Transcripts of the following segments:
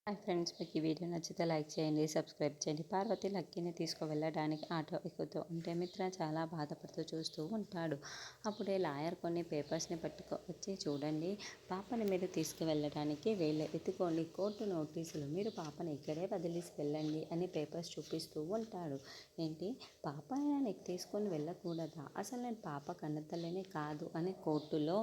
Hi friends, మీకు ఈ video నచ్చితే లైక్ చేయండి, సబ్స్క్రైబ్ చేయండి. పార్వతి లక్కీని తీసుకువెళ్ళడానికి ఆటో ఎక్కుతూ ఉంటే మిత్ర చాలా బాధపడుతూ చూస్తూ ఉంటాడు. అప్పుడే లాయర్ కొన్ని పేపర్స్ని పట్టుకొచ్చి, చూడండి, పాపని మీరు తీసుకువెళ్ళడానికి ఎత్తుకోండి, కోర్టు నోటీసులు, మీరు పాపని ఇక్కడే వదిలేసి వెళ్ళండి అని పేపర్స్ చూపిస్తూ ఉంటాడు. ఏంటి, పాప నీకు తీసుకొని వెళ్ళకూడదా? అసలు నేను పాప కన్నతల్లిని కాదు అని కోర్టులో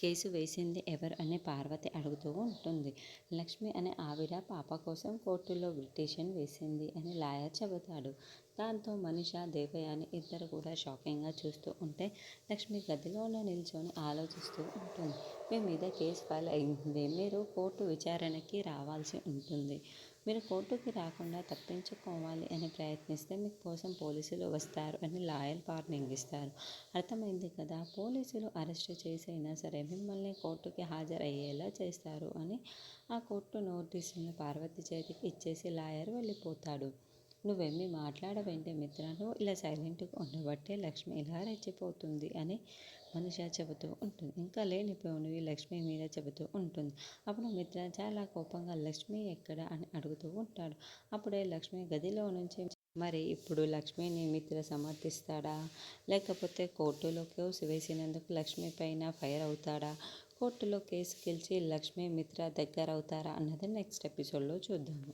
కేసు వేసింది ఎవరు అని పార్వతి అడుగుతూ ఉంటుంది. లక్ష్మి అనే ఆవిడ పాప కోసం కోర్టులో పిటిషన్ వేసింది అని లాయర్ చెబుతాడు. దాంతో మనిష, దేవయాని ఇద్దరు కూడా షాకింగ్గా చూస్తూ ఉంటే లక్ష్మి గదిలోనే నిల్చొని ఆలోచిస్తూ ఉంటుంది. మీ మీద కేసు ఫైల్ అయింది, మీరు కోర్టు విచారణకి రావాల్సి ఉంటుంది. మీరు కోర్టుకి రాకుండా తప్పించుకోవాలి అని ప్రయత్నిస్తే మీకోసం పోలీసులు వస్తారు అని లాయర్ వార్నింగ్ ఇస్తారు. అర్థమైంది కదా, పోలీసులు అరెస్ట్ చేసైనా సరే మిమ్మల్ని కోర్టుకి హాజరయ్యేలా చేస్తారు అని ఆ కోర్టు నోటీసులను పార్వతి చేతికి ఇచ్చేసి లాయర్ వెళ్ళిపోతాడు. నువ్వేమీ మాట్లాడవేంటి మిత్ర, నువ్వు ఇలా సైలెంట్గా ఉండబట్టే లక్ష్మి ఇలా రెచ్చిపోతుంది అని మనిష చెబుతూ ఉంటుంది. ఇంకా లేనిపోనివి లక్ష్మి మీద చెబుతూ ఉంటుంది. అప్పుడు మిత్ర చాలా కోపంగా లక్ష్మి ఎక్కడ అని అడుగుతూ ఉంటాడు. అప్పుడే లక్ష్మి గదిలో నుంచి, మరి ఇప్పుడు లక్ష్మిని మిత్ర సమర్థిస్తాడా, లేకపోతే కోర్టులో కేసు వేసినందుకు లక్ష్మి పైన ఫైర్ అవుతాడా, కోర్టులో కేసు గెలిచి లక్ష్మి మిత్ర దగ్గర అవుతారా అన్నది నెక్స్ట్ ఎపిసోడ్లో చూద్దాము.